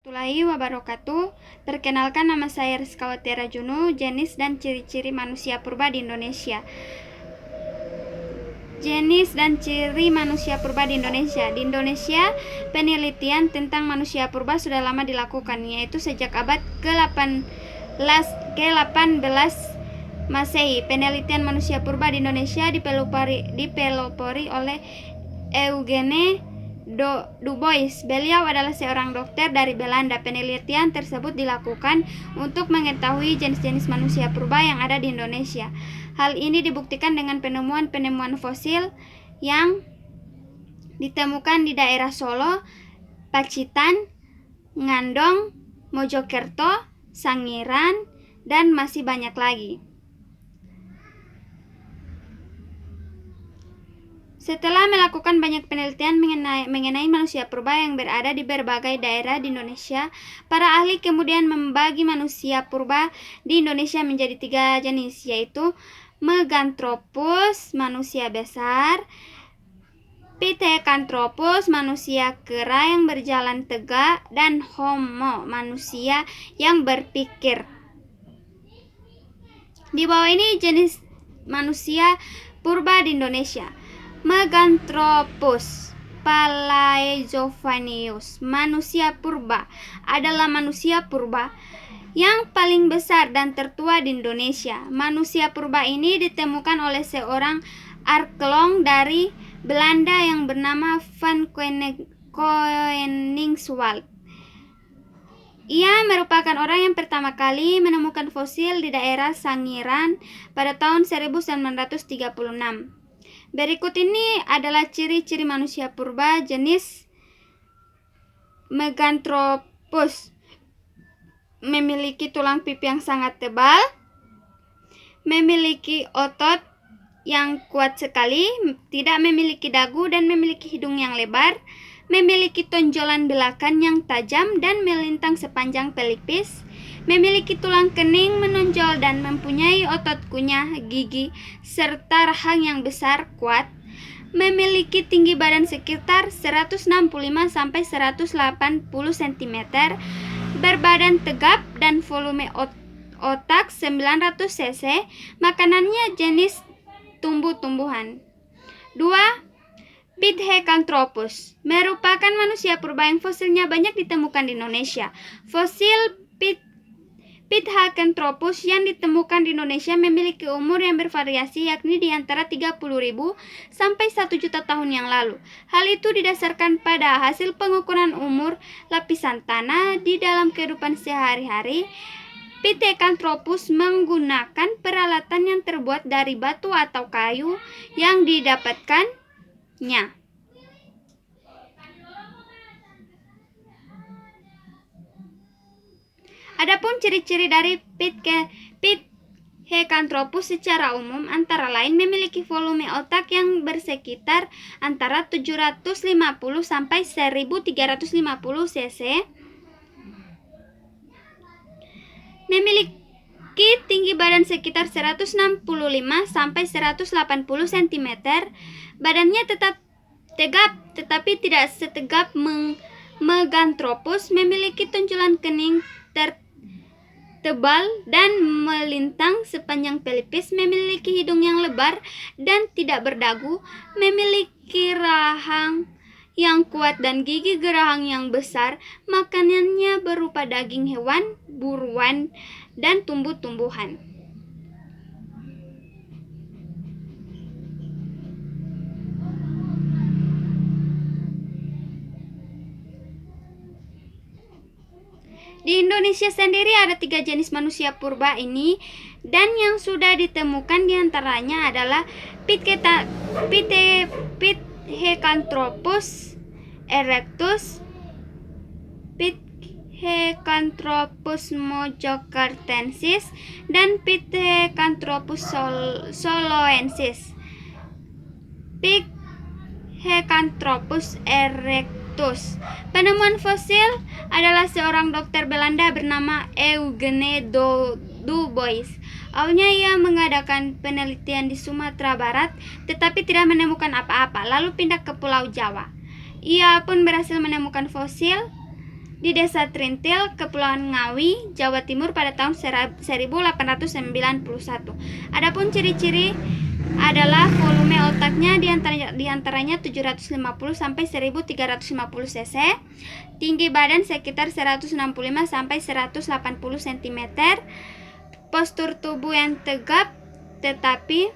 Warahmatullahi wabarakatuh. Perkenalkan, nama saya Rizkawati Rajunu. Jenis dan ciri-ciri manusia purba di Indonesia. Jenis dan ciri manusia purba di Indonesia. Di Indonesia, penelitian tentang manusia purba sudah lama dilakukan, yaitu sejak abad ke-18 Masehi. Penelitian manusia purba di Indonesia dipelopori oleh Eugene Dubois. Beliau adalah seorang dokter dari Belanda. Penelitian tersebut dilakukan untuk mengetahui jenis-jenis manusia purba yang ada di Indonesia. Hal ini dibuktikan dengan penemuan-penemuan fosil yang ditemukan di daerah Solo, Pacitan, Ngandong, Mojokerto, Sangiran, dan masih banyak lagi. Setelah melakukan banyak penelitian mengenai manusia purba yang berada di berbagai daerah di Indonesia, para ahli kemudian membagi manusia purba di Indonesia menjadi 3 jenis, yaitu Meganthropus, manusia besar; Pithecanthropus, manusia kera yang berjalan tegak; dan Homo, manusia yang berpikir. Di bawah ini jenis manusia purba di Indonesia. Meganthropus Palaeozophanius, manusia purba, adalah manusia purba yang paling besar dan tertua di Indonesia. Manusia purba ini ditemukan oleh seorang arkeolog dari Belanda yang bernama Van Koningswald. Ia merupakan orang yang pertama kali menemukan fosil di daerah Sangiran pada tahun 1936. Berikut ini adalah ciri-ciri manusia purba jenis Meganthropus. Memiliki tulang pipi yang sangat tebal, memiliki otot yang kuat sekali, tidak memiliki dagu dan memiliki hidung yang lebar, memiliki tonjolan belakang yang tajam dan melintang sepanjang pelipis, memiliki tulang kening menonjol dan mempunyai otot kunyah, gigi, serta rahang yang besar, kuat, memiliki tinggi badan sekitar 165-180 cm, berbadan tegap dan volume otak 900 cc. Makanannya jenis tumbuh-tumbuhan. 2. Pithecanthropus merupakan manusia purba yang fosilnya banyak ditemukan di Indonesia. Fosil Pithecanthropus yang ditemukan di Indonesia memiliki umur yang bervariasi, yakni di antara 30.000 sampai 1 juta tahun yang lalu. Hal itu didasarkan pada hasil pengukuran umur lapisan tanah di dalam kehidupan sehari-hari. Pithecanthropus menggunakan peralatan yang terbuat dari batu atau kayu yang didapatkannya. Adapun ciri-ciri dari Pithecanthropus secara umum antara lain memiliki volume otak yang bersekitar antara 750 sampai 1350 cc, memiliki tinggi badan sekitar 165 sampai 180 cm, badannya tetap tegap tetapi tidak setegap Meganthropus, memiliki tonjolan kening tebal dan melintang sepanjang pelipis, memiliki hidung yang lebar dan tidak berdagu, memiliki rahang yang kuat dan gigi geraham yang besar. Makanannya berupa daging hewan, buruan, dan tumbuh-tumbuhan. Di Indonesia sendiri ada 3 jenis manusia purba ini, dan yang sudah ditemukan diantaranya adalah Pithecanthropus erectus, Pithecanthropus mojokertensis, dan Pithecanthropus soloensis. Pithecanthropus erectus. Penemuan fosil adalah seorang dokter Belanda bernama Eugene Dubois. Awalnya ia mengadakan penelitian di Sumatera Barat tetapi tidak menemukan apa-apa, lalu pindah ke Pulau Jawa. Ia pun berhasil menemukan fosil di Desa Trintil, Kepulauan Ngawi, Jawa Timur pada tahun 1891. Adapun ciri-ciri adalah volume otaknya diantaranya 750 sampai 1350 cc, tinggi badan sekitar 165 sampai 180 cm, postur tubuh yang tegap tetapi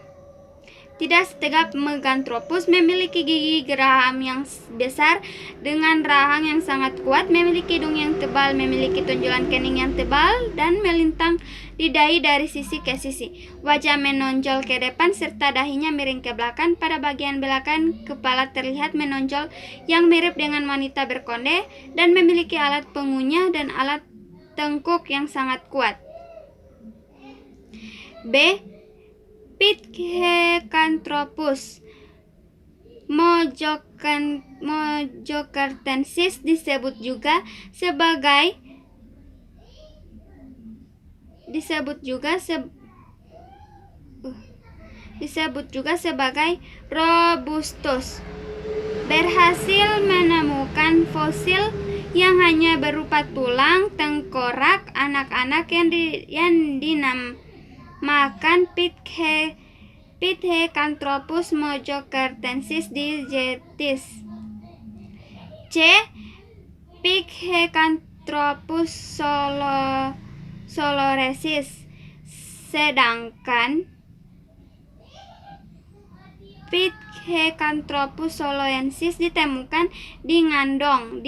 tidak setegap Meganthropus, memiliki gigi geraham yang besar dengan rahang yang sangat kuat, memiliki hidung yang tebal, memiliki tonjolan kening yang tebal dan melintang di dahi dari sisi ke sisi. Wajah menonjol ke depan serta dahinya miring ke belakang. Pada bagian belakang kepala terlihat menonjol yang mirip dengan wanita berkonde dan memiliki alat pengunyah dan alat tengkuk yang sangat kuat. B. Pithecanthropus mojocartensis disebut juga sebagai robustus. Berhasil menemukan fosil yang hanya berupa tulang tengkorak anak-anak yang dinamakan Pithecanthropus mojocartensis di Jetis. C. Pithecanthropus solorensis. Sedangkan Pithecanthropus solorensis ditemukan di Ngandong,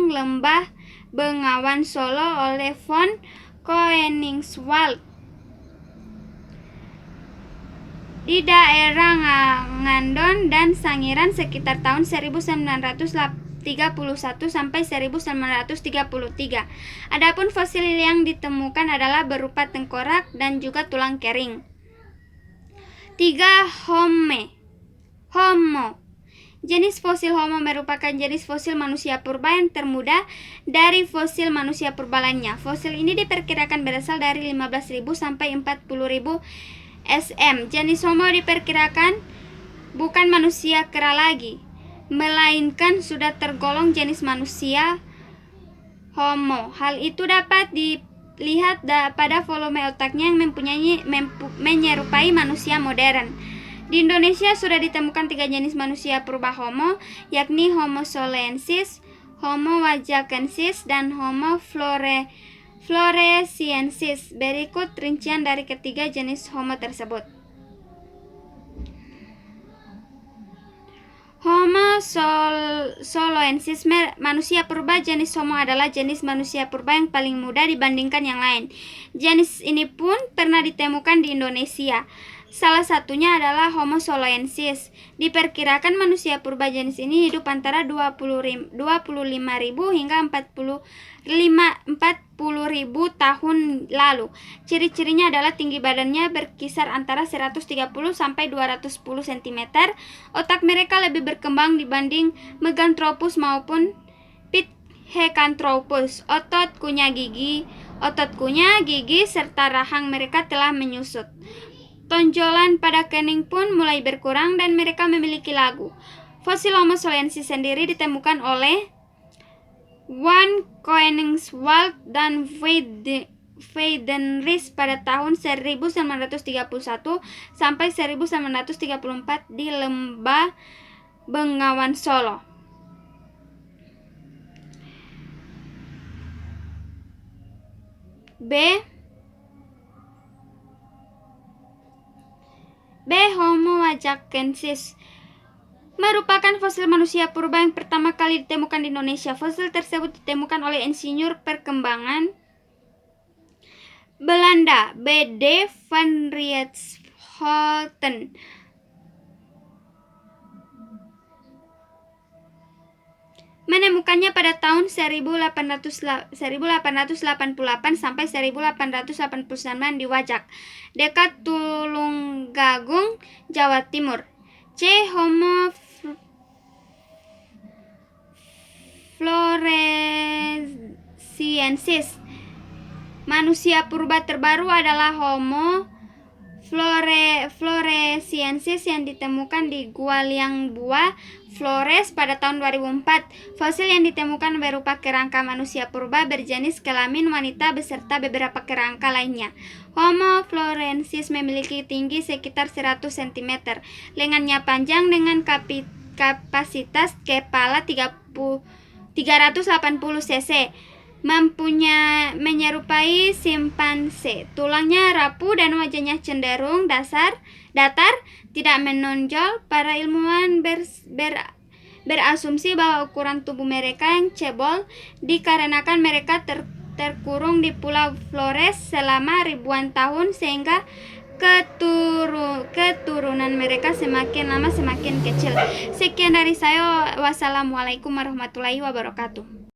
Lembah Bengawan Solo oleh von Koenigswald di daerah Ngandon dan Sangiran sekitar tahun 1931 sampai 1933. Adapun fosil yang ditemukan adalah berupa tengkorak dan juga tulang kering. 3. Homo. Jenis fosil Homo merupakan jenis fosil manusia purba yang termuda dari fosil manusia purba lainnya. Fosil ini diperkirakan berasal dari 15.000 sampai 40.000 SM. Jenis Homo diperkirakan bukan manusia kera lagi, melainkan sudah tergolong jenis manusia Homo. Hal itu dapat dilihat pada volume otaknya yang menyerupai manusia modern. Di Indonesia sudah ditemukan 3 jenis manusia purba Homo, yakni Homo soloensis, Homo wajakensis, dan Homo floresiensis. Berikut rincian dari ketiga jenis Homo tersebut. Homo soloensis, manusia purba jenis Homo adalah jenis manusia purba yang paling muda dibandingkan yang lain. Jenis ini pun pernah ditemukan di Indonesia. Salah satunya adalah Homo soloensis. Diperkirakan manusia purba jenis ini hidup antara 25.000 hingga 40.000 tahun lalu. Ciri-cirinya adalah tinggi badannya berkisar antara 130 sampai 210 cm. Otak mereka lebih berkembang dibanding Meganthropus maupun Pithecanthropus. Otot kunyah gigi serta rahang mereka telah menyusut. Tonjolan pada kening pun mulai berkurang dan mereka memiliki lagu. Fosil Homo soloensis sendiri ditemukan oleh von Koenigswald dan Weidenreich pada tahun 1931 sampai 1934 di Lembah Bengawan Solo. B. Homo wajakensis merupakan fosil manusia purba yang pertama kali ditemukan di Indonesia. Fosil tersebut ditemukan oleh insinyur perkembangan Belanda B. D. van Rietsholten. Menemukannya pada tahun 1888 sampai 1889 di Wajak, dekat Tulunggagung, Jawa Timur. C. Homo floresiensis. Manusia purba terbaru adalah Homo Floresiensis yang ditemukan di Gua Liangbua, Flores pada tahun 2004. Fosil yang ditemukan berupa kerangka manusia purba berjenis kelamin wanita beserta beberapa kerangka lainnya. Homo florensis memiliki tinggi sekitar 100 cm, lengannya panjang dengan kapasitas kepala 380 cc. Menyerupai simpanse. Tulangnya rapuh dan wajahnya cenderung datar, tidak menonjol. Para ilmuwan berasumsi bahwa ukuran tubuh mereka yang cebol dikarenakan mereka terkurung di Pulau Flores selama ribuan tahun, sehingga keturunan mereka semakin lama semakin kecil. Sekian dari saya. Wassalamualaikum warahmatullahi wabarakatuh.